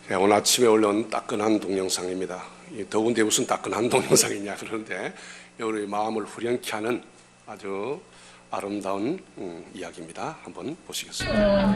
오늘 아침에 올라온 따끈한 동영상입니다. 더운데 무슨 따끈한 동영상이냐 그러는데 우리 마음을 후련케 하는 아주 아름다운 이야기입니다. 한번 보시겠습니다.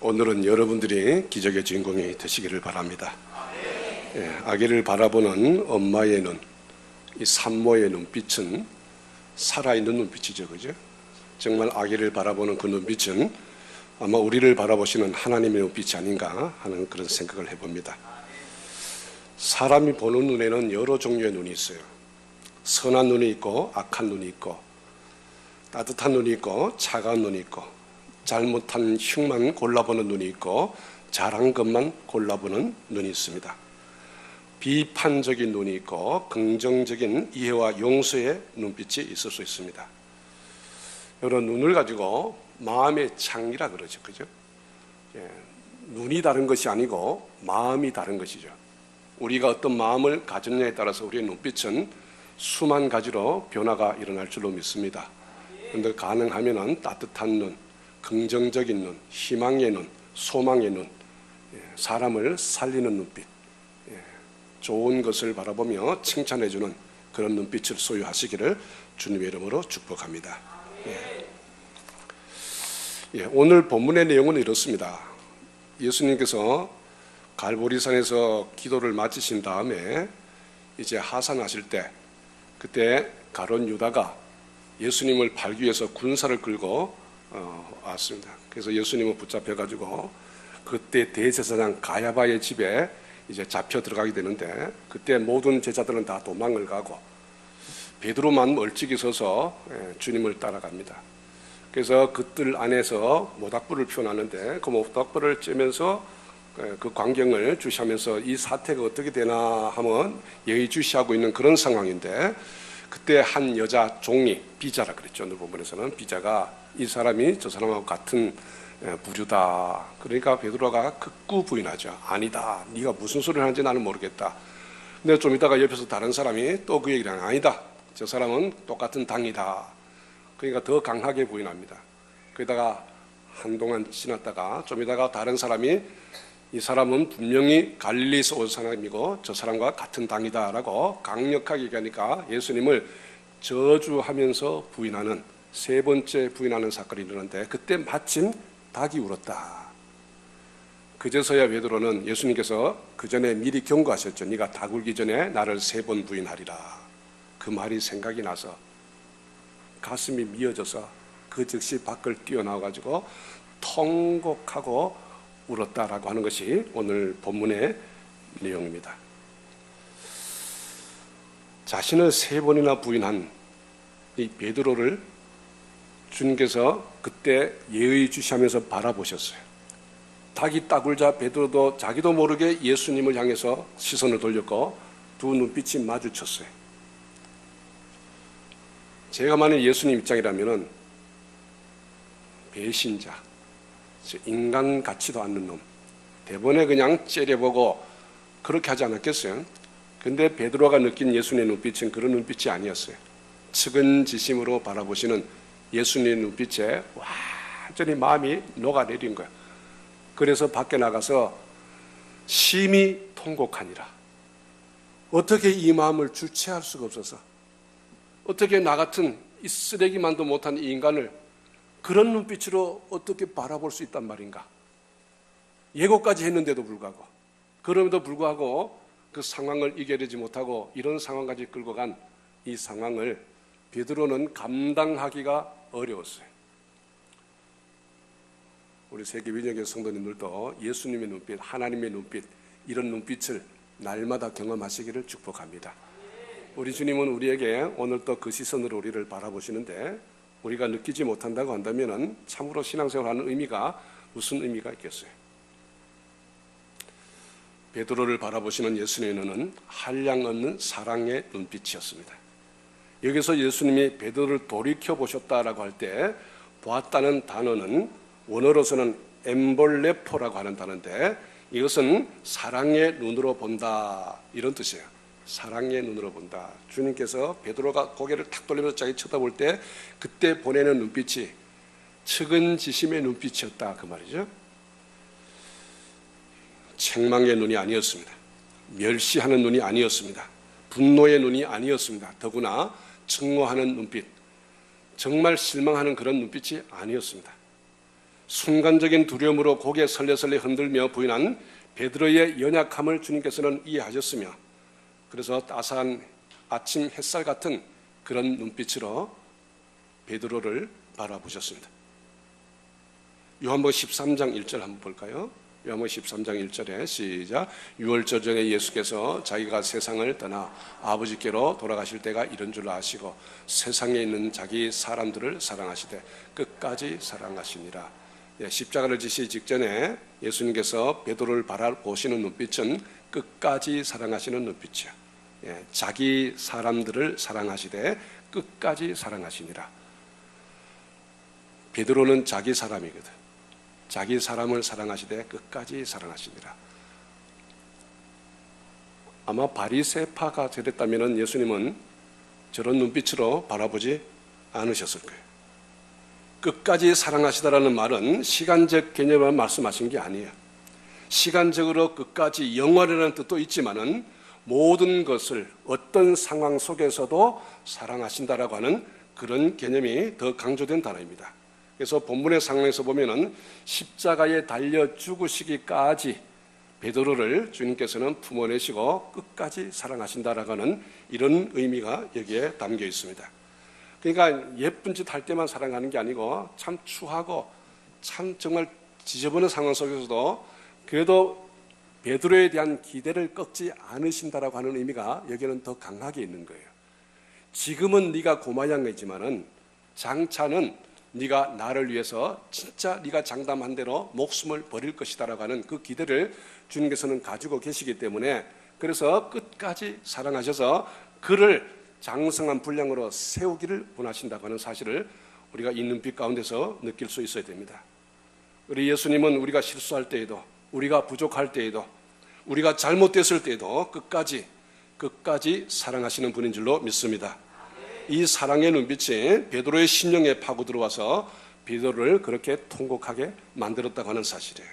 오늘은 여러분들이 기적의 주인공이 되시기를 바랍니다. 아기를 바라보는 엄마의 눈, 이 산모의 눈빛은 살아있는 눈빛이죠, 그죠? 정말 아기를 바라보는 그 눈빛은 아마 우리를 바라보시는 하나님의 눈빛이 아닌가 하는 그런 생각을 해봅니다. 사람이 보는 눈에는 여러 종류의 눈이 있어요. 선한 눈이 있고 악한 눈이 있고 따뜻한 눈이 있고 차가운 눈이 있고 잘못한 흉만 골라보는 눈이 있고 잘한 것만 골라보는 눈이 있습니다. 비판적인 눈이 있고 긍정적인 이해와 용서의 눈빛이 있을 수 있습니다. 이런 눈을 가지고 마음의 창이라 그러죠, 그죠? 눈이 다른 것이 아니고 마음이 다른 것이죠. 우리가 어떤 마음을 가졌냐에 따라서 우리의 눈빛은 수만 가지로 변화가 일어날 줄로 믿습니다. 그런데 가능하면 따뜻한 눈, 긍정적인 눈, 희망의 눈, 소망의 눈, 사람을 살리는 눈빛, 좋은 것을 바라보며 칭찬해주는 그런 눈빛을 소유하시기를 주님의 이름으로 축복합니다. 오늘 본문의 내용은 이렇습니다. 예수님께서 갈보리산에서 기도를 마치신 다음에 이제 하산하실 때 그때 가룟 유다가 예수님을 팔기 위해서 군사를 끌고 왔습니다. 그래서 예수님을 붙잡혀가지고 그때 대제사장 가야바의 집에 이제 잡혀 들어가게 되는데 그때 모든 제자들은 다 도망을 가고 베드로만 멀찍이 서서 주님을 따라갑니다. 그래서 그들 안에서 모닥불을 피워놨는데 그 모닥불을 쬐면서 그 광경을 주시하면서 이 사태가 어떻게 되나 하면 예의주시하고 있는 그런 상황인데 그때 한 여자 종이 비자라 그랬죠. 오늘 본문에서는 비자가 이 사람이 저 사람하고 같은 부류다. 그러니까 베드로가 극구 부인하죠. 아니다. 네가 무슨 소리를 하는지 나는 모르겠다. 근데 좀 이따가 옆에서 다른 사람이 또 그 얘기를 하는 아니다. 저 사람은 똑같은 당이다. 그러니까 더 강하게 부인합니다. 그러다가 한동안 지났다가 좀 이따가 다른 사람이 이 사람은 분명히 갈릴리에서 온 사람이고 저 사람과 같은 당이다라고 강력하게 얘기하니까 예수님을 저주하면서 부인하는 세 번째 부인하는 사건이 일어났는데 그때 마침 닭이 울었다. 그제서야 베드로는 예수님께서 그 전에 미리 경고하셨죠. 네가 닭 울기 전에 나를 3번 부인하리라. 그 말이 생각이 나서 가슴이 미어져서 그 즉시 밖을 뛰어나와가지고 통곡하고 울었다라고 하는 것이 오늘 본문의 내용입니다. 자신을 3번이나 부인한 이 베드로를 주님께서 그때 예의주시하면서 바라보셨어요. 닭이 딱 울자 베드로도 자기도 모르게 예수님을 향해서 시선을 돌렸고 두 눈빛이 마주쳤어요. 제가 만약 예수님 입장이라면 배신자, 인간 같지도 않는 놈, 대번에 그냥 째려보고 그렇게 하지 않았겠어요? 근데 베드로가 느낀 예수님의 눈빛은 그런 눈빛이 아니었어요. 측은지심으로 바라보시는 예수님의 눈빛에 완전히 마음이 녹아내린 거예요. 그래서 밖에 나가서 심히 통곡하니라. 어떻게 이 마음을 주체할 수가 없어서 어떻게 나 같은 이 쓰레기만도 못한 이 인간을 그런 눈빛으로 어떻게 바라볼 수 있단 말인가. 예고까지 했는데도 불구하고 그럼에도 불구하고 그 상황을 이겨내지 못하고 이런 상황까지 끌고 간 이 상황을 베드로는 감당하기가 어려웠어요. 우리 세계 위정교회 성도님들도 예수님의 눈빛, 하나님의 눈빛, 이런 눈빛을 날마다 경험하시기를 축복합니다. 우리 주님은 우리에게 오늘 또 그 시선으로 우리를 바라보시는데 우리가 느끼지 못한다고 한다면 참으로 신앙생활하는 의미가 무슨 의미가 있겠어요? 베드로를 바라보시는 예수님의 눈은 한량없는 사랑의 눈빛이었습니다. 여기서 예수님이 베드로를 돌이켜보셨다라고 할 때 보았다는 단어는 원어로서는 엠볼레포라고 하는 단어인데 이것은 사랑의 눈으로 본다 이런 뜻이에요. 사랑의 눈으로 본다. 주님께서 베드로가 고개를 탁 돌리면서 자기 쳐다볼 때 그때 보내는 눈빛이 측은지심의 눈빛이었다 그 말이죠. 책망의 눈이 아니었습니다. 멸시하는 눈이 아니었습니다. 분노의 눈이 아니었습니다. 더구나 증오하는 눈빛, 정말 실망하는 그런 눈빛이 아니었습니다. 순간적인 두려움으로 고개 설레설레 흔들며 부인한 베드로의 연약함을 주님께서는 이해하셨으며 그래서 따스한 아침 햇살 같은 그런 눈빛으로 베드로를 바라보셨습니다. 요한복음 13장 1절 한번 볼까요? 요한복음 13장 1절에 시작. 유월절정에 예수께서 자기가 세상을 떠나 아버지께로 돌아가실 때가 이런 줄 아시고 세상에 있는 자기 사람들을 사랑하시되 끝까지 사랑하시니라. 십자가를 지시기 직전에 예수님께서 베드로를 바라보시는 눈빛은 끝까지 사랑하시는 눈빛이야. 자기 사람들을 사랑하시되 끝까지 사랑하시니라. 베드로는 자기 사람이거든. 자기 사람을 사랑하시되 끝까지 사랑하시니라. 아마 바리새파가 되었다면 예수님은 저런 눈빛으로 바라보지 않으셨을 거예요. 끝까지 사랑하시다라는 말은 시간적 개념을 말씀하신 게 아니에요. 시간적으로 끝까지 영원이라는 뜻도 있지만은 모든 것을 어떤 상황 속에서도 사랑하신다라고 하는 그런 개념이 더 강조된 단어입니다. 그래서 본문의 상황에서 보면은 십자가에 달려 죽으시기까지 베드로를 주님께서는 품어내시고 끝까지 사랑하신다라고 하는 이런 의미가 여기에 담겨 있습니다. 그러니까 예쁜 짓 할 때만 사랑하는 게 아니고 참 추하고 참 정말 지저분한 상황 속에서도 그래도 베드로에 대한 기대를 꺾지 않으신다라고 하는 의미가 여기는 더 강하게 있는 거예요. 지금은 네가 고마양 거지만은 장차는 네가 나를 위해서 진짜 네가 장담한 대로 목숨을 버릴 것이다라고 하는 그 기대를 주님께서는 가지고 계시기 때문에 그래서 끝까지 사랑하셔서 그를 장성한 분량으로 세우기를 원하신다고 하는 사실을 우리가 이 눈빛 가운데서 느낄 수 있어야 됩니다. 우리 예수님은 우리가 실수할 때에도 우리가 부족할 때에도 우리가 잘못됐을 때에도 끝까지 사랑하시는 분인 줄로 믿습니다. 이 사랑의 눈빛이 베드로의 심령에 파고 들어와서 베드로를 그렇게 통곡하게 만들었다고 하는 사실이에요.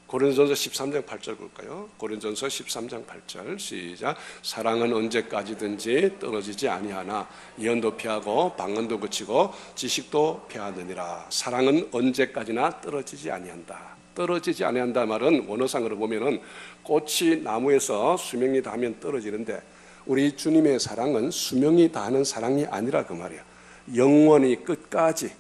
고린도전서 13장 8절 볼까요? 고린도전서 13장 8절 시작. 사랑은 언제까지든지 떨어지지 아니하나 예언도 피하고 방언도 그치고 지식도 피하느니라. 사랑은 언제까지나 떨어지지 아니한다. 떨어지지 아니한다 말은 원어상으로 보면은 꽃이 나무에서 수명이 닿으면 떨어지는데 우리 주님의 사랑은 수명이 다하는 사랑이 아니라 그 말이야. 영원히 끝까지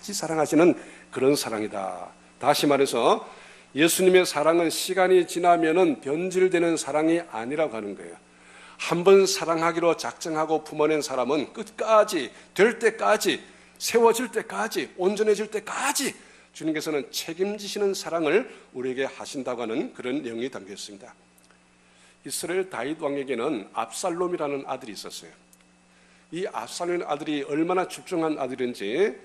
사랑하시는 그런 사랑이다. 다시 말해서 예수님의 사랑은 시간이 지나면은 변질되는 사랑이 아니라고 하는 거예요. 한번 사랑하기로 작정하고 품어낸 사람은 끝까지 될 때까지 세워질 때까지 온전해질 때까지 주님께서는 책임지시는 사랑을 우리에게 하신다고 하는 그런 내용이 담겨 있습니다. 이스라엘 다윗 왕에게는 압살롬이라는 아들이 있었어요. 이 압살롬의 아들이 얼마나 출중한 아들인지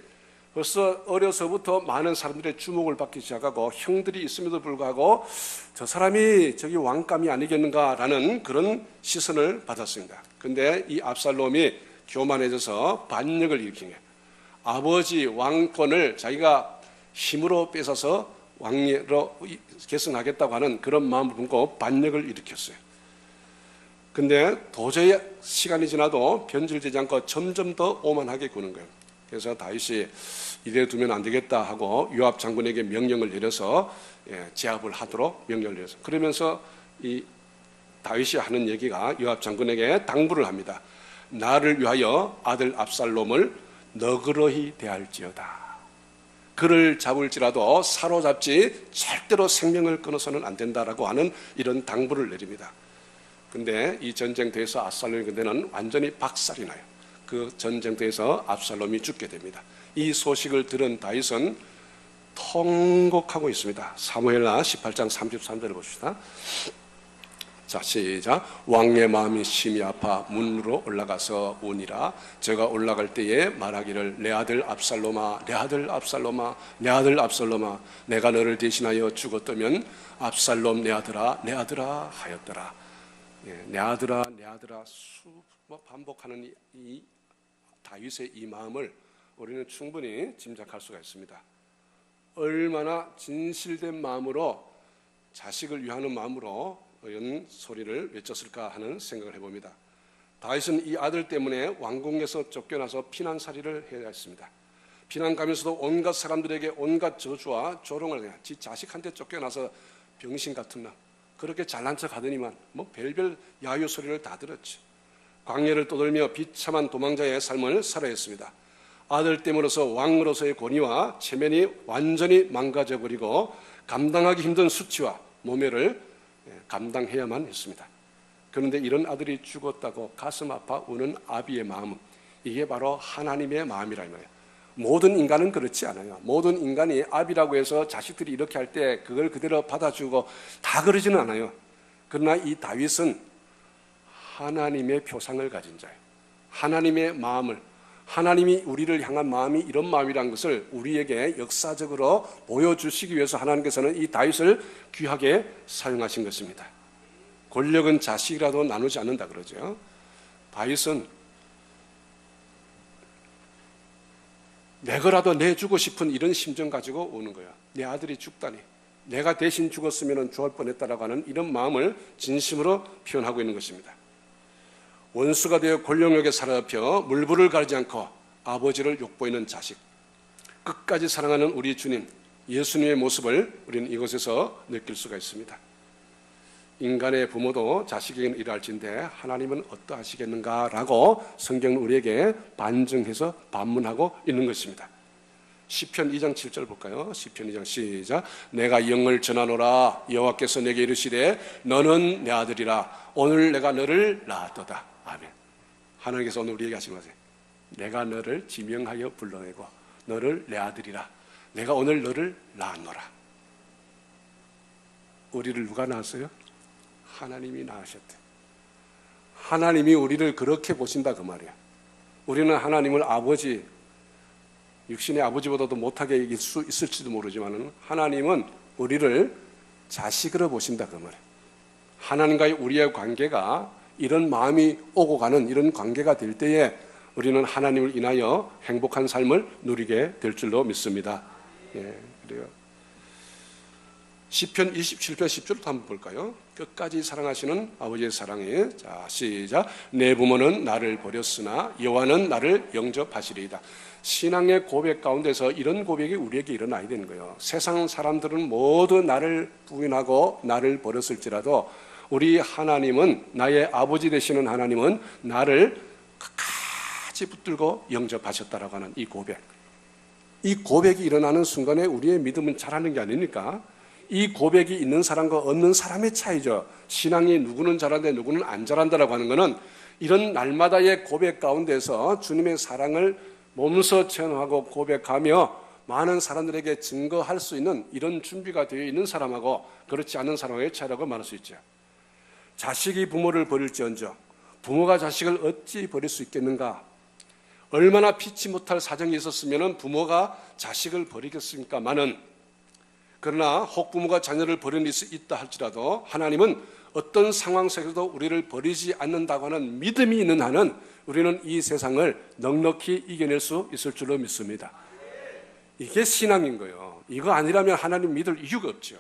벌써 어려서부터 많은 사람들의 주목을 받기 시작하고 형들이 있음에도 불구하고 저 사람이 저기 왕감이 아니겠는가라는 그런 시선을 받았습니다. 그런데 이 압살롬이 교만해져서 반역을 일으킨 거예요. 아버지 왕권을 자기가 힘으로 뺏어서 왕으로 계승하겠다고 하는 그런 마음을 품고 반역을 일으켰어요. 근데 도저히 시간이 지나도 변질되지 않고 점점 더 오만하게 구는 거예요. 그래서 다윗이 이래 두면 안 되겠다 하고 요압 장군에게 명령을 내려서 제압을 하도록 명령을 내려서 그러면서 이 다윗이 하는 얘기가 요압 장군에게 당부를 합니다. 나를 위하여 아들 압살롬을 너그러이 대할지어다. 그를 잡을지라도 사로잡지 절대로 생명을 끊어서는 안 된다라고 하는 이런 당부를 내립니다. 근데 이 전쟁터에서 압살롬의 군대는 완전히 박살이 나요. 그 전쟁터에서 압살롬이 죽게 됩니다. 이 소식을 들은 다윗은 통곡하고 있습니다. 사무엘하 18장 33절을 봅시다. 자, 시작. 왕의 마음이 심히 아파 문으로 올라가서 오니라. 제가 올라갈 때에 말하기를 내 아들 압살롬아, 내 아들 압살롬아, 내 아들 압살롬아, 내가 너를 대신하여 죽었다면 압살롬 내 아들아, 내 아들아 하였더라. 내 아들아, 내 아들아 반복하는 이 다윗의 이 마음을 우리는 충분히 짐작할 수가 있습니다. 얼마나 진실된 마음으로 자식을 위하는 마음으로 이런 소리를 외쳤을까 하는 생각을 해봅니다. 다윗은 이 아들 때문에 왕궁에서 쫓겨나서 피난살이를 해야 했습니다. 피난 가면서도 온갖 사람들에게 온갖 저주와 조롱을 해요. 지 자식한테 쫓겨나서 병신 같은 놈 그렇게 잘난 척 하더니만 뭐 별별 야유 소리를 다 들었지. 광야를 떠돌며 비참한 도망자의 삶을 살아야 했습니다. 아들 됨으로써 왕으로서의 권위와 체면이 완전히 망가져버리고 감당하기 힘든 수치와 모멸을 감당해야만 했습니다. 그런데 이런 아들이 죽었다고 가슴 아파 우는 아비의 마음, 이게 바로 하나님의 마음이라는 거예요. 모든 인간은 그렇지 않아요. 모든 인간이 아비라고 해서 자식들이 이렇게 할 때 그걸 그대로 받아주고 다 그러지는 않아요. 그러나 이 다윗은 하나님의 표상을 가진 자예요. 하나님의 마음을, 하나님이 우리를 향한 마음이 이런 마음이라는 것을 우리에게 역사적으로 보여주시기 위해서 하나님께서는 이 다윗을 귀하게 사용하신 것입니다. 권력은 자식이라도 나누지 않는다 그러죠. 다윗은 내거라도 내주고 싶은 이런 심정 가지고 오는 거야. 내 아들이 죽다니, 내가 대신 죽었으면 좋을 뻔했다라고 하는 이런 마음을 진심으로 표현하고 있는 것입니다. 원수가 되어 권력력에 사로잡혀 물불을 가리지 않고 아버지를 욕보이는 자식, 끝까지 사랑하는 우리 주님, 예수님의 모습을 우리는 이곳에서 느낄 수가 있습니다. 인간의 부모도 자식에게는 이러할진대 하나님은 어떠하시겠는가라고 성경은 우리에게 반증해서 반문하고 있는 것입니다. 시편 2장 7절 볼까요? 시편 2장 시작. 내가 영을 전하노라 여호와께서 내게 이르시되 너는 내 아들이라 오늘 내가 너를 낳았도다. 아멘. 하나님께서 오늘 우리에게 하시는 것은 내가 너를 지명하여 불러내고 너를 내 아들이라 내가 오늘 너를 낳았노라. 우리를 누가 낳았어요? 하나님이 낳으셨대. 하나님이 우리를 그렇게 보신다 그 말이야. 우리는 하나님을 아버지, 육신의 아버지보다도 못하게 이길 수 있을지도 모르지만 하나님은 우리를 자식으로 보신다 그 말이야. 하나님과의 우리의 관계가 이런 마음이 오고 가는 이런 관계가 될 때에 우리는 하나님을 인하여 행복한 삶을 누리게 될 줄로 믿습니다. 예, 그래요. 시편 27편 10절부터 한번 볼까요? 끝까지 사랑하시는 아버지의 사랑이. 자, 시작. 내 부모는 나를 버렸으나 여호와는 나를 영접하시리이다. 신앙의 고백 가운데서 이런 고백이 우리에게 일어나야 되는 거예요. 세상 사람들은 모두 나를 부인하고 나를 버렸을지라도 우리 하나님은, 나의 아버지 되시는 하나님은 나를 끝까지 붙들고 영접하셨다라고 하는 이 고백. 이 고백이 일어나는 순간에 우리의 믿음은 자라는 게 아니니까 이 고백이 있는 사람과 없는 사람의 차이죠. 신앙이 누구는 잘하는데 누구는 안 잘한다라고 하는 것은 이런 날마다의 고백 가운데서 주님의 사랑을 몸소 체험하고 고백하며 많은 사람들에게 증거할 수 있는 이런 준비가 되어 있는 사람하고 그렇지 않은 사람의 차이라고 말할 수 있죠. 자식이 부모를 버릴지언정 부모가 자식을 어찌 버릴 수 있겠는가? 얼마나 피치 못할 사정이 있었으면 부모가 자식을 버리겠습니까마는, 그러나 혹 부모가 자녀를 버리는 일이 있다 할지라도 하나님은 어떤 상황 속에서도 우리를 버리지 않는다고 하는 믿음이 있는 한은 우리는 이 세상을 넉넉히 이겨낼 수 있을 줄로 믿습니다. 이게 신앙인 거예요. 이거 아니라면 하나님 믿을 이유가 없죠.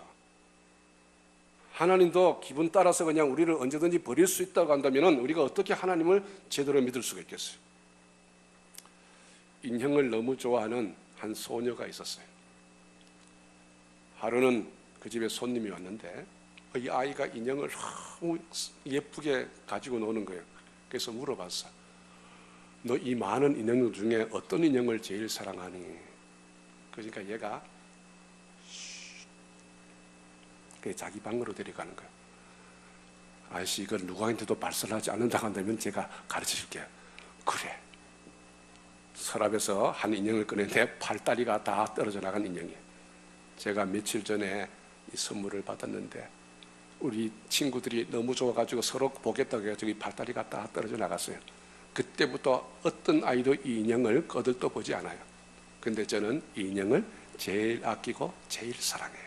하나님도 기분 따라서 그냥 우리를 언제든지 버릴 수 있다고 한다면 우리가 어떻게 하나님을 제대로 믿을 수가 있겠어요? 인형을 너무 좋아하는 한 소녀가 있었어요. 하루는 그 집에 손님이 왔는데 이 아이가 인형을 너무 예쁘게 가지고 노는 거예요. 그래서 물어봤어. 너 이 많은 인형 중에 어떤 인형을 제일 사랑하니? 그러니까 얘가 자기 방으로 데려가는 거예요. 아저씨 이걸 누구한테도 발설하지 않는다고 한다면 제가 가르쳐 줄게요. 그래. 서랍에서 한 인형을 꺼내는데 팔다리가 다 떨어져 나간 인형이에요. 제가 며칠 전에 이 선물을 받았는데 우리 친구들이 너무 좋아가지고 서로 보겠다고 해가지고 이 팔다리가 다 떨어져 나갔어요. 그때부터 어떤 아이도 이 인형을 거들떠 보지 않아요. 근데 저는 이 인형을 제일 아끼고 제일 사랑해요.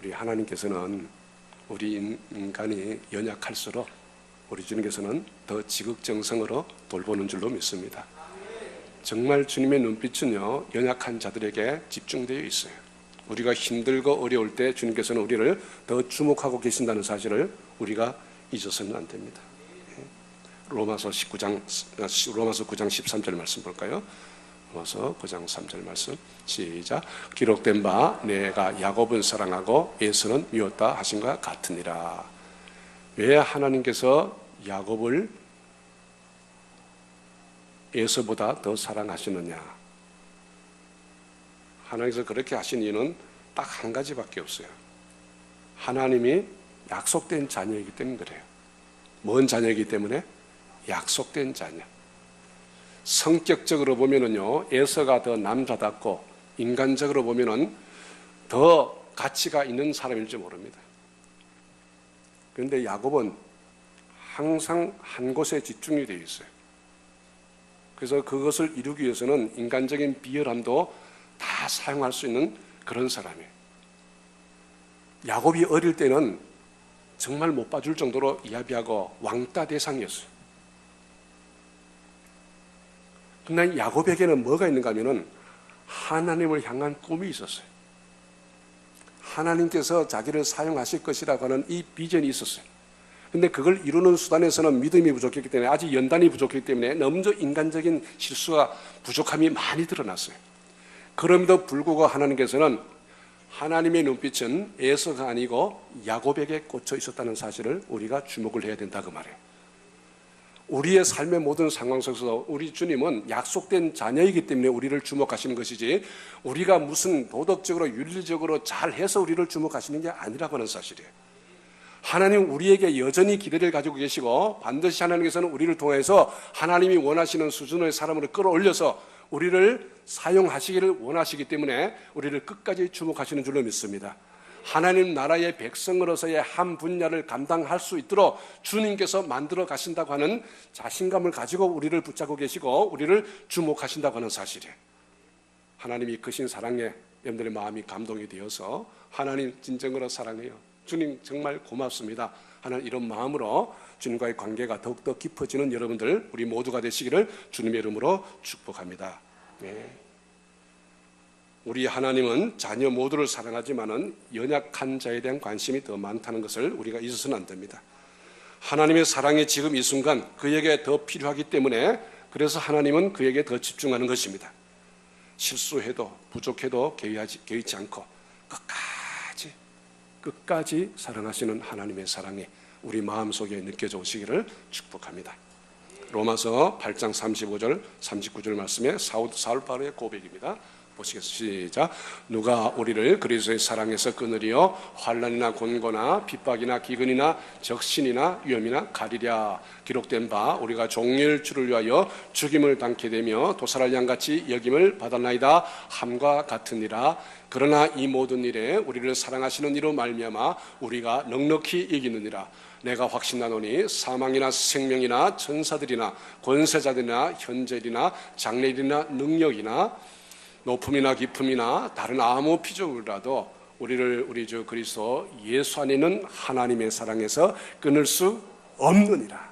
우리 하나님께서는 우리 인간이 연약할수록 우리 주님께서는 더 지극정성으로 돌보는 줄로 믿습니다. 정말 주님의 눈빛은요, 연약한 자들에게 집중되어 있어요. 우리가 힘들고 어려울 때 주님께서는 우리를 더 주목하고 계신다는 사실을 우리가 잊어서는 안 됩니다. 로마서 9장 13절 말씀 볼까요? 로마서 9장 3절 말씀 시작. 기록된 바 내가 야곱은 사랑하고 에서는 미웠다 하신 것 같으니라. 왜 하나님께서 야곱을 에서보다 더 사랑하시느냐? 하나님께서 그렇게 하신 이유는 딱 한 가지밖에 없어요. 하나님이 약속된 자녀이기 때문에 그래요. 뭔 자녀이기 때문에? 약속된 자녀. 성격적으로 보면은요, 에서가 더 남자답고 인간적으로 보면은 더 가치가 있는 사람일지 모릅니다. 그런데 야곱은 항상 한 곳에 집중이 되어 있어요. 그래서 그것을 이루기 위해서는 인간적인 비열함도 다 사용할 수 있는 그런 사람이에요. 야곱이 어릴 때는 정말 못 봐줄 정도로 야비하고 왕따 대상이었어요. 그러나 야곱에게는 뭐가 있는가 하면은 하나님을 향한 꿈이 있었어요. 하나님께서 자기를 사용하실 것이라고 하는 이 비전이 있었어요. 근데 그걸 이루는 수단에서는 믿음이 부족했기 때문에, 아직 연단이 부족했기 때문에 너무 인간적인 실수와 부족함이 많이 드러났어요. 그럼에도 불구하고 하나님께서는 하나님의 눈빛은 에서가 아니고 야곱에게 꽂혀 있었다는 사실을 우리가 주목을 해야 된다 그 말이에요. 우리의 삶의 모든 상황 속에서 우리 주님은 약속된 자녀이기 때문에 우리를 주목하시는 것이지, 우리가 무슨 도덕적으로 윤리적으로 잘해서 우리를 주목하시는 게 아니라고 하는 사실이에요. 하나님 우리에게 여전히 기대를 가지고 계시고, 반드시 하나님께서는 우리를 통해서 하나님이 원하시는 수준의 사람으로 끌어올려서 우리를 사용하시기를 원하시기 때문에 우리를 끝까지 주목하시는 줄로 믿습니다. 하나님 나라의 백성으로서의 한 분야를 감당할 수 있도록 주님께서 만들어 가신다고 하는 자신감을 가지고 우리를 붙잡고 계시고 우리를 주목하신다고 하는 사실이에요. 하나님이 크신 사랑에 여러분들의 마음이 감동이 되어서 하나님 진정으로 사랑해요, 주님 정말 고맙습니다 하는 이런 마음으로 주님과의 관계가 더욱더 깊어지는 여러분들 우리 모두가 되시기를 주님의 이름으로 축복합니다. 네. 우리 하나님은 자녀 모두를 사랑하지만은 연약한 자에 대한 관심이 더 많다는 것을 우리가 잊어서는 안 됩니다. 하나님의 사랑이 지금 이 순간 그에게 더 필요하기 때문에, 그래서 하나님은 그에게 더 집중하는 것입니다. 실수해도 부족해도 개의치 않고 끝까지 사랑하시는 하나님의 사랑이 우리 마음속에 느껴져 오시기를 축복합니다. 로마서 8장 35절 39절 말씀에 사울 바울의 고백입니다. 보시겠습니다. 시작. 누가 우리를 그리스도의 사랑에서 끊으리요? 환난이나 곤고나 핍박이나 기근이나 적신이나 위험이나 가리랴. 기록된 바 우리가 종일 주를 위하여 죽임을 당케 되며 도살할 양같이 여김을 받았나이다 함과 같으니라. 그러나 이 모든 일에 우리를 사랑하시는 이로 말미암아 우리가 넉넉히 이기느니라. 내가 확신하노니 사망이나 생명이나 천사들이나 권세자들이나 현재일이나 장래일이나 능력이나 높음이나 깊음이나 다른 아무 피조물이라도 우리를 우리 주 그리스도 예수 안에 있는 하나님의 사랑에서 끊을 수 없느니라.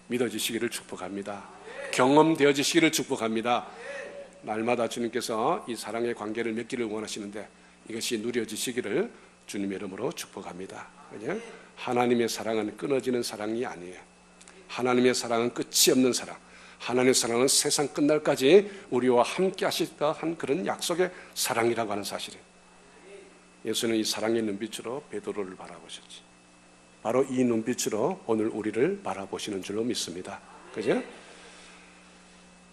믿어지시기를 축복합니다. 경험되어지시기를 축복합니다. 날마다 주님께서 이 사랑의 관계를 맺기를 원하시는데 이것이 누려지시기를 주님의 이름으로 축복합니다. 하나님의 사랑은 끊어지는 사랑이 아니에요. 하나님의 사랑은 끝이 없는 사랑, 하나님의 사랑은 세상 끝날까지 우리와 함께 하시다 한 그런 약속의 사랑이라고 하는 사실이에요. 예수는 이 사랑의 눈빛으로 베드로를 바라보셨지. 바로 이 눈빛으로 오늘 우리를 바라보시는 줄로 믿습니다. 그죠?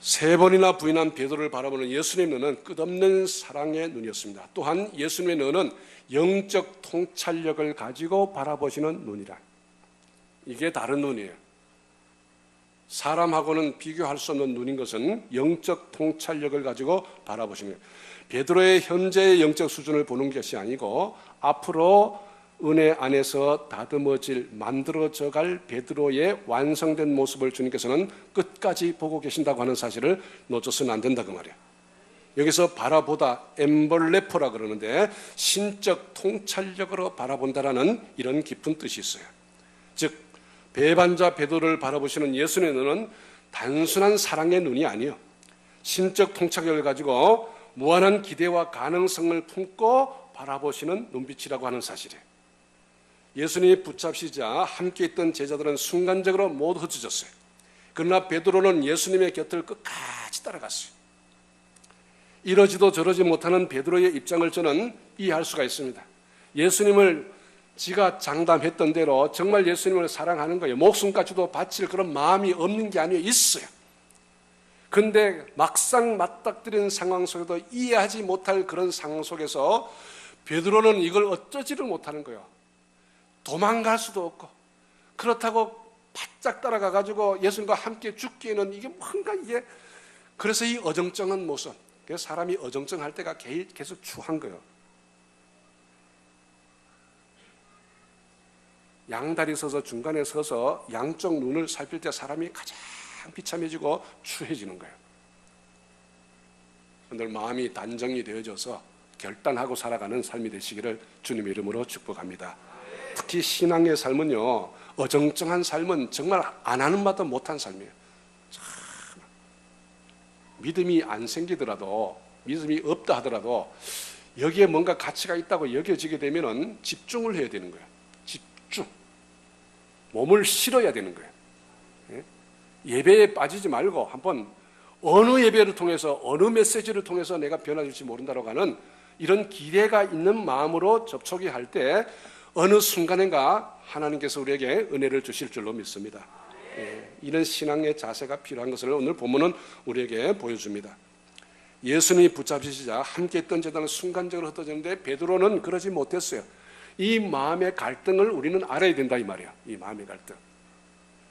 3번이나 부인한 베드로를 바라보는 예수님의 눈은 끝없는 사랑의 눈이었습니다. 또한 예수님의 눈은 영적 통찰력을 가지고 바라보시는 눈이라. 이게 다른 눈이에요. 사람하고는 비교할 수 없는 눈인 것은 영적 통찰력을 가지고 바라보시는 거예요. 베드로의 현재의 영적 수준을 보는 것이 아니고 앞으로 은혜 안에서 다듬어질, 만들어져갈 베드로의 완성된 모습을 주님께서는 끝까지 보고 계신다고 하는 사실을 놓쳐서는 안 된다 그 말이에요. 여기서 바라보다 엠벌레포라 그러는데 신적 통찰력으로 바라본다라는 이런 깊은 뜻이 있어요. 즉 배반자 베드로를 바라보시는 예수님의 눈은 단순한 사랑의 눈이 아니에요. 신적 통찰력을 가지고 무한한 기대와 가능성을 품고 바라보시는 눈빛이라고 하는 사실이에요. 예수님이 붙잡히자 함께 있던 제자들은 순간적으로 모두 흩어졌어요. 그러나 베드로는 예수님의 곁을 끝까지 따라갔어요. 이러지도 저러지 못하는 베드로의 입장을 저는 이해할 수가 있습니다. 예수님을 지가 장담했던 대로 정말 예수님을 사랑하는 거예요. 목숨까지도 바칠 그런 마음이 없는 게 아니에요. 있어요. 그런데 막상 맞닥뜨리는 상황 속에도 이해하지 못할 그런 상황 속에서 베드로는 이걸 어쩌지를 못하는 거예요. 도망갈 수도 없고, 그렇다고 바짝 따라가가지고 예수님과 함께 죽기에는 이게 뭔가 이게, 그래서 이 어정쩡한 모습, 사람이 어정쩡할 때가 계속 추한 거예요. 양다리 서서 중간에 서서 양쪽 눈을 살필 때 사람이 가장 비참해지고 추해지는 거예요. 오늘 마음이 단정이 되어져서 결단하고 살아가는 삶이 되시기를 주님의 이름으로 축복합니다. 특히 신앙의 삶은요, 어정쩡한 삶은 정말 안 하는 맛도 못한 삶이에요. 참, 믿음이 안 생기더라도, 믿음이 없다 하더라도 여기에 뭔가 가치가 있다고 여겨지게 되면은 집중을 해야 되는 거예요. 집중. 몸을 실어야 되는 거예요. 예? 예배에 빠지지 말고 한번 어느 예배를 통해서 어느 메시지를 통해서 내가 변화될지 모른다고 하는 이런 기대가 있는 마음으로 접촉이 할 때 어느 순간인가 하나님께서 우리에게 은혜를 주실 줄로 믿습니다. 예, 이런 신앙의 자세가 필요한 것을 오늘 본문은 우리에게 보여줍니다. 예수님이 붙잡히시자 함께 했던 제단은 순간적으로 흩어졌는데 베드로는 그러지 못했어요. 이 마음의 갈등을 우리는 알아야 된다 이 말이에요. 이 마음의 갈등.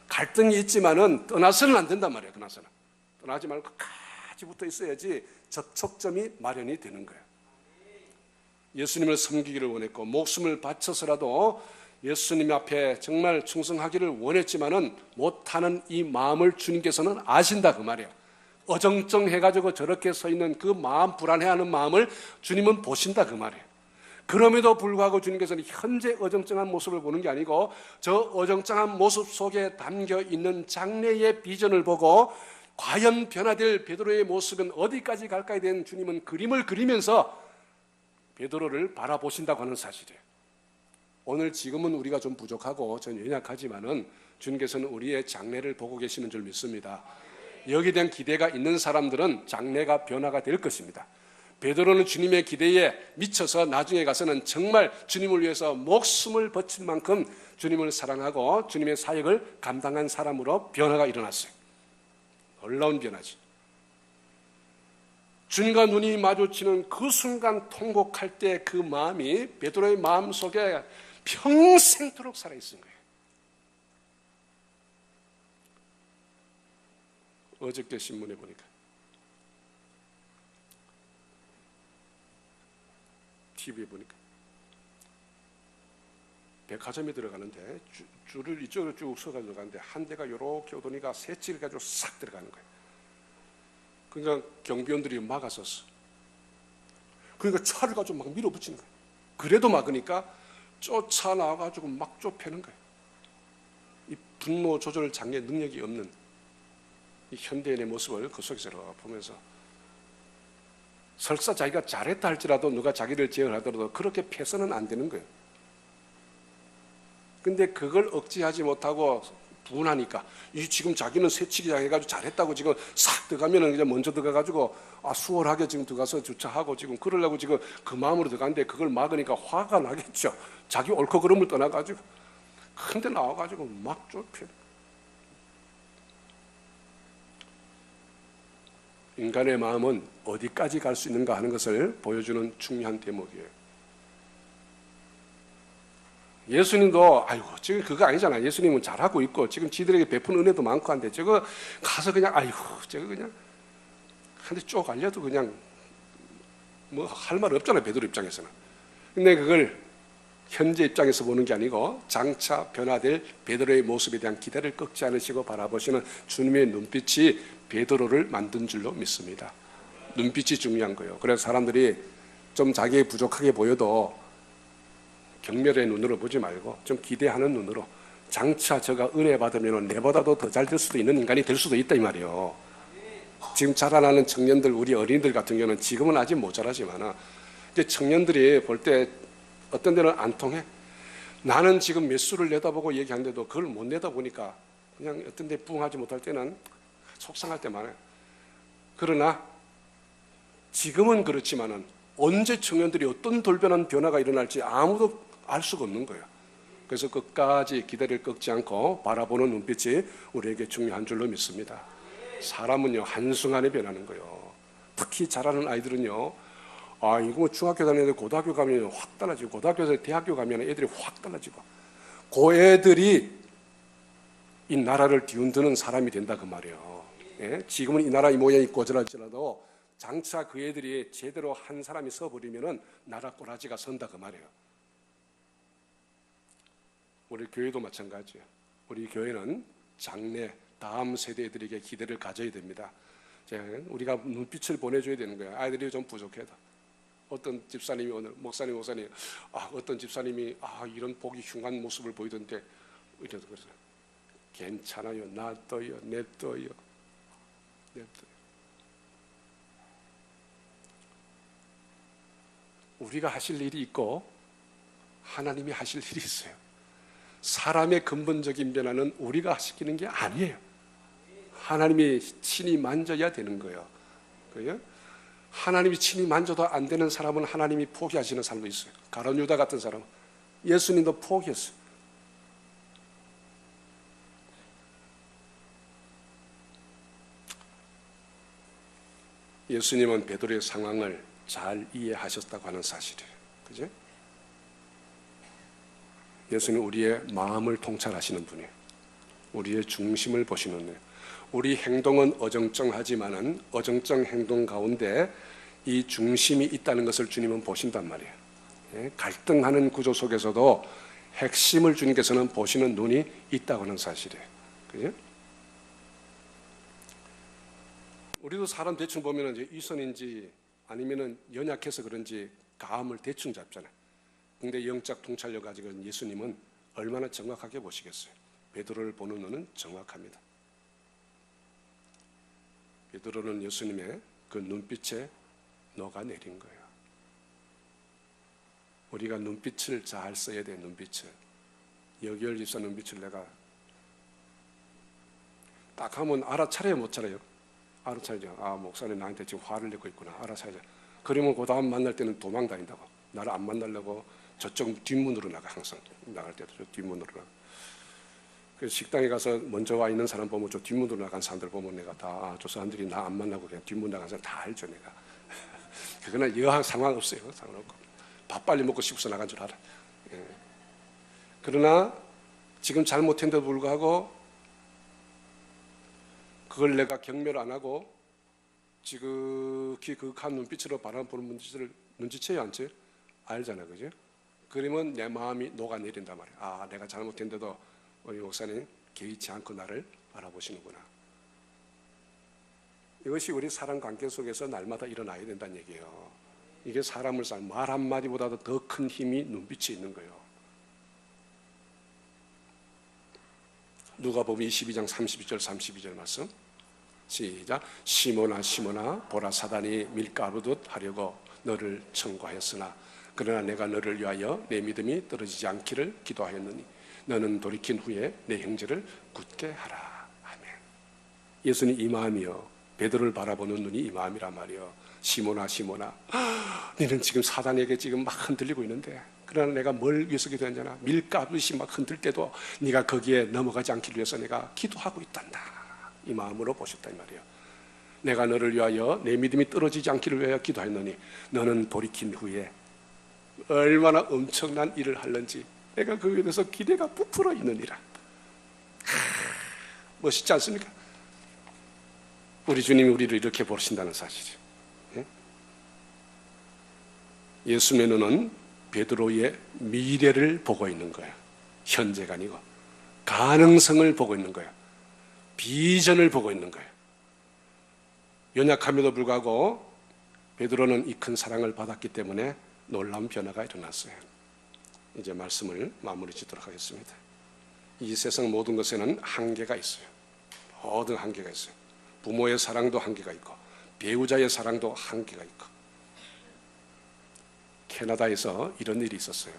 갈등이 있지만은 떠나서는 안 된단 말이에요. 떠나지 말고 끝까지 붙어 있어야지 접촉점이 마련이 되는 거예요. 예수님을 섬기기를 원했고 목숨을 바쳐서라도 예수님 앞에 정말 충성하기를 원했지만은 못하는 이 마음을 주님께서는 아신다 그 말이에요. 어정쩡해가지고 저렇게 서 있는 그 마음, 불안해하는 마음을 주님은 보신다 그 말이에요. 그럼에도 불구하고 주님께서는 현재 어정쩡한 모습을 보는 게 아니고 저 어정쩡한 모습 속에 담겨 있는 장래의 비전을 보고 과연 변화될 베드로의 모습은 어디까지 갈까에 대한 주님은 그림을 그리면서 베드로를 바라보신다고 하는 사실이에요. 오늘 지금은 우리가 좀 부족하고 전 연약하지만은 주님께서는 우리의 장래를 보고 계시는 줄 믿습니다. 여기에 대한 기대가 있는 사람들은 장래가 변화가 될 것입니다. 베드로는 주님의 기대에 미쳐서 나중에 가서는 정말 주님을 위해서 목숨을 바친 만큼 주님을 사랑하고 주님의 사역을 감당한 사람으로 변화가 일어났어요. 놀라운 변화지. 주님과 눈이 마주치는 그 순간 통곡할 때 그 마음이 베드로의 마음 속에 평생토록 살아있은 거예요. 어저께 신문에 보니까 TV에 보니까 백화점에 들어가는데 줄을 이쪽으로 쭉 서가지고 들어가는데 한 대가 이렇게 오더니가 새치를 가지고 싹 들어가는 거예요. 그러니까 경비원들이 막았었어. 그러니까 차를 가지고 막 밀어붙이는 거예요. 그래도 막으니까 쫓아나와가지고 막 좁혀는 거예요. 이 분노 조절 장애 능력이 없는 이 현대인의 모습을 그 속에서 보면서 설사 자기가 잘했다 할지라도 누가 자기를 제어하더라도 그렇게 패서는 안 되는 거예요. 근데 그걸 억제하지 못하고 분하니까 지금 자기는 새치기 당해가지고 잘했다고 지금 싹 들어가면은 그냥 먼저 들어가가지고 수월하게 지금 들어가서 주차하고 지금 그러려고 지금 그 마음으로 들어갔는데 그걸 막으니까 화가 나겠죠. 자기 옳고 그름을 떠나가지고 근데 나와가지고 막 좁혀. 인간의 마음은 어디까지 갈 수 있는가 하는 것을 보여주는 중요한 대목이에요. 예수님도 아이고 지금 그거 아니잖아. 예수님은 잘하고 있고 지금 지들에게 베푼 은혜도 많고 한데 저거 가서 그냥 아이고 저거 그냥 한대 쪽 알려도 그냥 뭐 할 말 없잖아요. 베드로 입장에서는. 근데 그걸 현재 입장에서 보는 게 아니고 장차 변화될 베드로의 모습에 대한 기대를 꺾지 않으시고 바라보시는 주님의 눈빛이 베드로를 만든 줄로 믿습니다. 눈빛이 중요한 거예요. 그래서 사람들이 좀 자기의 부족하게 보여도 경멸의 눈으로 보지 말고 좀 기대하는 눈으로 장차 저가 은혜 받으면 내보다도 더 잘 될 수도 있는 인간이 될 수도 있다 이 말이에요. 지금 자라나는 청년들, 우리 어린이들 같은 경우는 지금은 아직 못 자라지만 이제 청년들이 볼 때 어떤 데는 안 통해. 나는 지금 몇 수를 내다보고 얘기하는데도 그걸 못 내다보니까 그냥 어떤 데 부응하지 못할 때는 속상할 때 많아요. 그러나 지금은 그렇지만은 언제 청년들이 어떤 돌변한 변화가 일어날지 아무도 알 수가 없는 거예요. 그래서 끝까지 기대를 꺾지 않고 바라보는 눈빛이 우리에게 중요한 줄로 믿습니다. 사람은요 한순간에 변하는 거예요. 특히 자라는 아이들은요 이거 뭐 중학교 다니는데 고등학교 가면 확 달라지고 고등학교에서 대학교 가면 애들이 확 달라지고 그 애들이 이 나라를 뒤흔드는 사람이 된다 그 말이에요. 예? 지금은 이 나라 이 모양이 고절할지라도 장차 그 애들이 제대로 한 사람이 서버리면은 나라 꼬라지가 선다 그 말이에요. 우리 교회도 마찬가지예요. 우리 교회는 장래 다음 세대들에게 기대를 가져야 됩니다. 우리가 눈빛을 보내줘야 되는 거예요. 아이들이 좀 부족해도. 어떤 집사님이 오늘 목사님 어떤 집사님이 이런 보기 흉한 모습을 보이던데 이래서 그랬어요. 괜찮아요. 놔둬요. 냅둬요. 우리가 하실 일이 있고 하나님이 하실 일이 있어요. 사람의 근본적인 변화는 우리가 시키는 게 아니에요. 하나님이 친히 만져야 되는 거예요. 그죠? 하나님이 친히 만져도 안 되는 사람은 하나님이 포기하시는 사람도 있어요. 가룟 유다 같은 사람은 예수님도 포기했어요. 예수님은 베드로의 상황을 잘 이해하셨다고 하는 사실이에요. 그죠? 예수는 우리의 마음을 통찰하시는 분이에요. 우리의 중심을 보시는 분이에요. 우리 행동은 어정쩡하지만은 어정쩡 행동 가운데 이 중심이 있다는 것을 주님은 보신단 말이에요. 갈등하는 구조 속에서도 핵심을 주님께서는 보시는 눈이 있다고 하는 사실이에요. 그죠? 우리도 사람 대충 보면 이제 위선인지 아니면은 연약해서 그런지 감을 대충 잡잖아요. 근데 영적 통찰력 가지고 예수님은 얼마나 정확하게 보시겠어요. 베드로를 보는 눈은 정확합니다. 베드로는 예수님의 그 눈빛에 녹아내린 거예요. 우리가 눈빛을 잘 써야 돼. 눈빛을. 여기열 집사 눈빛을 내가 딱 하면 알아차려요, 못 차려요? 알아차리죠. 아, 목사님 나한테 지금 화를 내고 있구나. 알아차리죠. 그러면 그 다음 만날 때는 도망 다닌다고. 나를 안 만나려고 저쪽 뒷문으로 나가. 항상 나갈 때도 저 뒷문으로 나가. 그래서 식당에 가서 먼저 와 있는 사람 보면 저 뒷문으로 나간 사람들 보면 내가 다 저 사람들이 나 안 만나고 그냥 뒷문 나간 사람 다 알죠. 내가. 그거는 여하 상관없어요. 상관없고. 밥 빨리 먹고 싶어서 나간 줄 알아. 예. 그러나 지금 잘못했는데도 불구하고 그걸 내가 경멸 안 하고 지극히 그윽한 눈빛으로 바라보는 눈빛을 눈치채요, 안 채요? 알잖아, 그죠? 그러면 내 마음이 녹아내린단 말이야. 아, 내가 잘못했는데도 우리 목사님 개의치 않고 나를 바라보시는구나. 이것이 우리 사람 관계 속에서 날마다 일어나야 된다는 얘기예요. 이게 사람을 말 한마디보다도 더 큰 힘이 눈빛에 있는 거예요. 누가복음 22장 32절 32절 말씀 시작. 시몬아 시몬아 보라 사단이 밀가루듯 하려고 너를 청구하였으나 그러나 내가 너를 위하여 내 믿음이 떨어지지 않기를 기도하였느니 너는 돌이킨 후에 내 형제를 굳게 하라. 아멘. 예수님 이 마음이요. 베드로를 바라보는 눈이 이 마음이란 말이요. 시몬아 시몬아 너는 지금 사단에게 지금 막 흔들리고 있는데 그러나 내가 뭘 위해서 기도했냐나 밀가루듯이 막 흔들 때도 네가 거기에 넘어가지 않기 위해서 내가 기도하고 있단다. 이 마음으로 보셨다 이 말이에요. 내가 너를 위하여 내 믿음이 떨어지지 않기를 위하여 기도했느니 너는 돌이킨 후에 얼마나 엄청난 일을 하는지 내가 그에 대해서 기대가 부풀어 있느니라. 멋있지 않습니까? 우리 주님이 우리를 이렇게 보신다는 사실이죠. 예수님의 눈은 베드로의 미래를 보고 있는 거예요. 현재가 아니고 가능성을 보고 있는 거예요. 비전을 보고 있는 거예요. 연약함에도 불구하고 베드로는 이 큰 사랑을 받았기 때문에 놀라운 변화가 일어났어요. 이제 말씀을 마무리 짓도록 하겠습니다. 이 세상 모든 것에는 한계가 있어요. 모든 한계가 있어요. 부모의 사랑도 한계가 있고 배우자의 사랑도 한계가 있고. 캐나다에서 이런 일이 있었어요.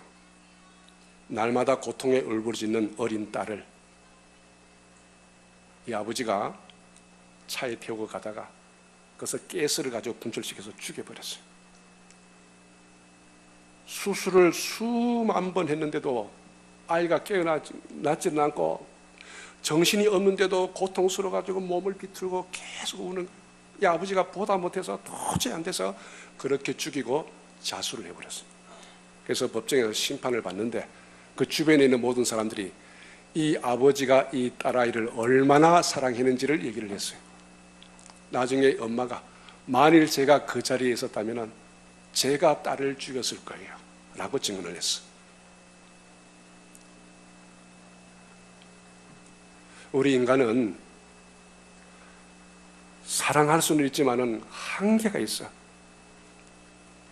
날마다 고통에 울부짖는 어린 딸을 이 아버지가 차에 태우고 가다가 그것을 가스를 가지고 분출시켜서 죽여버렸어요. 수술을 수만 번 했는데도 아이가 깨어나지는 않고 정신이 없는데도 고통스러워가지고 몸을 비틀고 계속 우는 이 아버지가 보다 못해서 도저히 안 돼서 그렇게 죽이고 자수를 해버렸어요. 그래서 법정에서 심판을 받는데 그 주변에 있는 모든 사람들이 이 아버지가 이 딸아이를 얼마나 사랑했는지를 얘기를 했어요. 나중에 엄마가 만일 제가 그 자리에 있었다면 제가 딸을 죽였을 거예요 라고 증언을 했어요. 우리 인간은 사랑할 수는 있지만은 한계가 있어.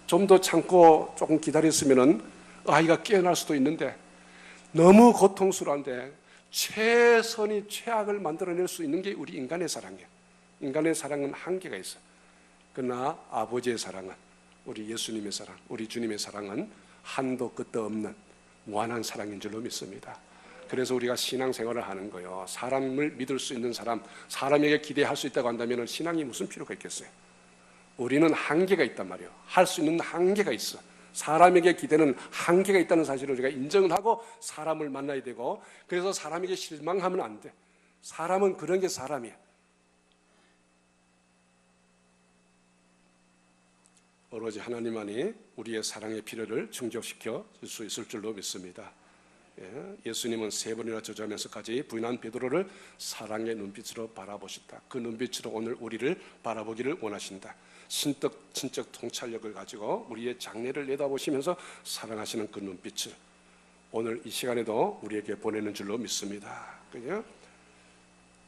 좀 더 참고 조금 기다렸으면은 아이가 깨어날 수도 있는데 너무 고통스러운데 최선이 최악을 만들어낼 수 있는 게 우리 인간의 사랑이에요. 인간의 사랑은 한계가 있어. 그러나 아버지의 사랑은 우리 예수님의 사랑, 우리 주님의 사랑은 한도 끝도 없는 무한한 사랑인 줄로 믿습니다. 그래서 우리가 신앙생활을 하는 거예요. 사람을 믿을 수 있는 사람, 사람에게 기대할 수 있다고 한다면 신앙이 무슨 필요가 있겠어요? 우리는 한계가 있단 말이에요. 할 수 있는 한계가 있어. 사람에게 기대는 한계가 있다는 사실을 우리가 인정을 하고 사람을 만나야 되고, 그래서 사람에게 실망하면 안 돼. 사람은 그런 게 사람이야. 오로지 하나님만이 우리의 사랑의 필요를 충족시켜 줄 수 있을 줄로 믿습니다. 예수님은 3번이나 저주하면서까지 부인한 베드로를 사랑의 눈빛으로 바라보셨다. 그 눈빛으로 오늘 우리를 바라보기를 원하신다. 신적 통찰력을 가지고 우리의 장래를 내다보시면서 사랑하시는 그 눈빛을 오늘 이 시간에도 우리에게 보내는 줄로 믿습니다. 그죠?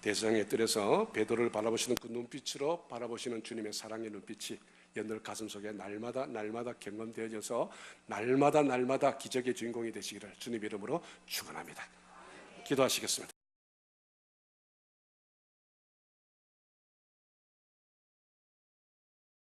대성의 뜰에서 베드로를 바라보시는 그 눈빛으로 바라보시는 주님의 사랑의 눈빛이 여러분 가슴속에 날마다 경험되어져서 날마다 기적의 주인공이 되시기를 주님 이름으로 축원합니다. 기도하시겠습니다.